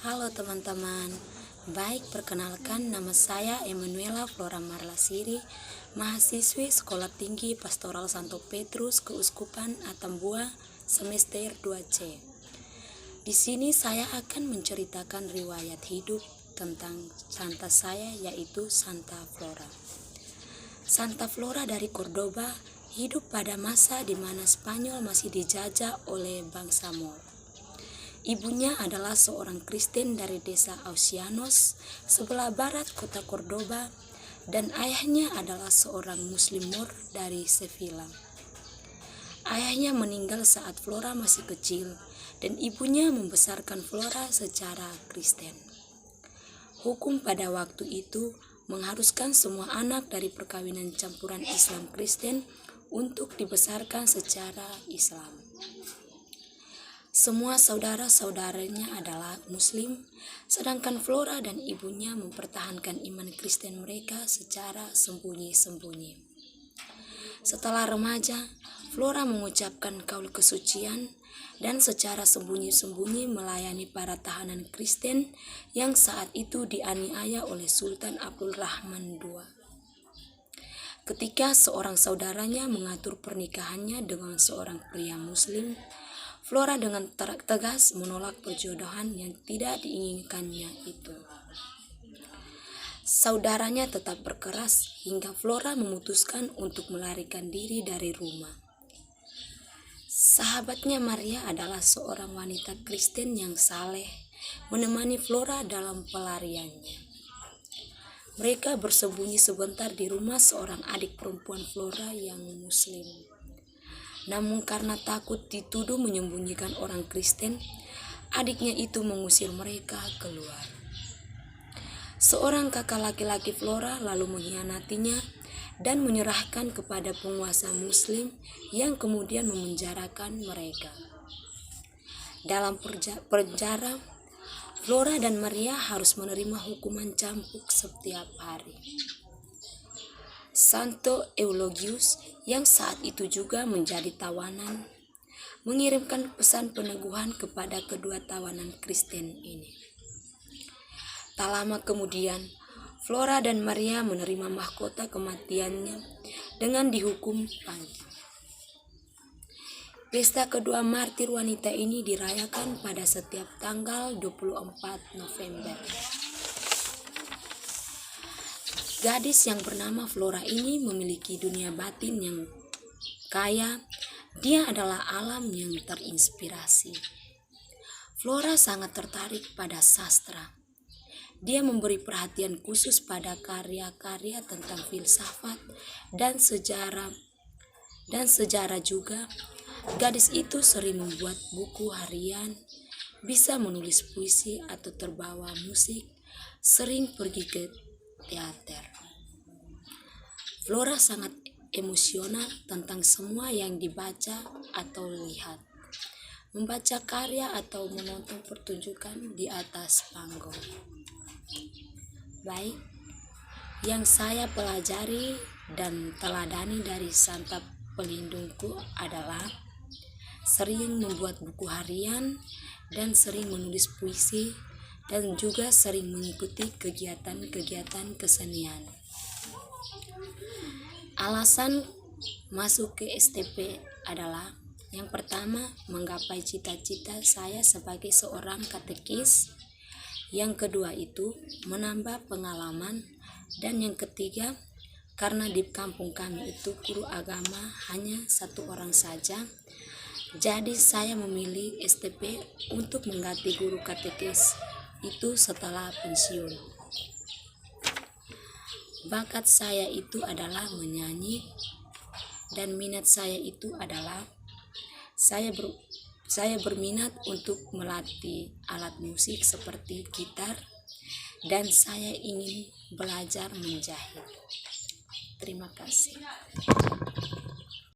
Halo teman-teman, baik perkenalkan nama saya Emanuela Flora Marlasiri, mahasiswi Sekolah Tinggi Pastoral Santo Petrus Keuskupan Atambua semester 2C. Di sini saya akan menceritakan riwayat hidup tentang Santa saya, yaitu Santa Flora. Santa Flora dari Cordoba hidup pada masa di mana Spanyol masih dijajah oleh bangsa Moor. Ibunya adalah seorang Kristen dari desa Ausianos, sebelah barat kota Cordoba, dan ayahnya adalah seorang Muslim Moor dari Sevilla. Ayahnya meninggal saat Flora masih kecil, dan ibunya membesarkan Flora secara Kristen. Hukum pada waktu itu mengharuskan semua anak dari perkawinan campuran Islam Kristen untuk dibesarkan secara Islam. Semua saudara-saudaranya adalah Muslim, sedangkan Flora dan ibunya mempertahankan iman Kristen mereka secara sembunyi-sembunyi. Setelah remaja, Flora mengucapkan kaul kesucian dan secara sembunyi-sembunyi melayani para tahanan Kristen yang saat itu dianiaya oleh Sultan Abdul Rahman II. Ketika seorang saudaranya mengatur pernikahannya dengan seorang pria Muslim, Flora dengan tegas menolak perjodohan yang tidak diinginkannya itu. Saudaranya tetap berkeras hingga Flora memutuskan untuk melarikan diri dari rumah. Sahabatnya Maria adalah seorang wanita Kristen yang saleh, menemani Flora dalam pelariannya. Mereka bersembunyi sebentar di rumah seorang adik perempuan Flora yang Muslim. Namun karena takut dituduh menyembunyikan orang Kristen, adiknya itu mengusir mereka keluar. Seorang kakak laki-laki Flora lalu mengkhianatinya dan menyerahkan kepada penguasa Muslim yang kemudian memenjarakan mereka. Dalam penjara, Flora dan Maria harus menerima hukuman cambuk setiap hari. Santo Eulogius yang saat itu juga menjadi tawanan mengirimkan pesan peneguhan kepada kedua tawanan Kristen ini. Tak lama kemudian, Flora dan Maria menerima mahkota kematiannya dengan dihukum panggih. Pesta kedua martir wanita ini dirayakan pada setiap tanggal 24 November. Gadis yang bernama Flora ini memiliki dunia batin yang kaya. Dia adalah alam yang terinspirasi. Flora sangat tertarik pada sastra. Dia memberi perhatian khusus pada karya-karya tentang filsafat dan sejarah juga. Gadis itu sering membuat buku harian, bisa menulis puisi atau terbawa musik, sering pergi ke teater. Flora sangat emosional tentang semua yang dibaca atau lihat, membaca karya atau menonton pertunjukan di atas panggung. Baik, yang saya pelajari dan teladani dari Santa Pelindungku adalah sering membuat buku harian dan sering menulis puisi dan juga sering mengikuti kegiatan-kegiatan kesenian. Alasan masuk ke STP adalah yang pertama, menggapai cita-cita saya sebagai seorang katekis. Yang kedua itu menambah pengalaman, dan yang ketiga karena di kampung kami itu guru agama hanya satu orang saja, jadi saya memilih STP untuk mengganti guru katekis itu setelah pensiun. Bakat saya itu adalah menyanyi, dan minat saya itu adalah saya berminat untuk melatih alat musik seperti gitar, dan saya ingin belajar menjahit. Terima kasih.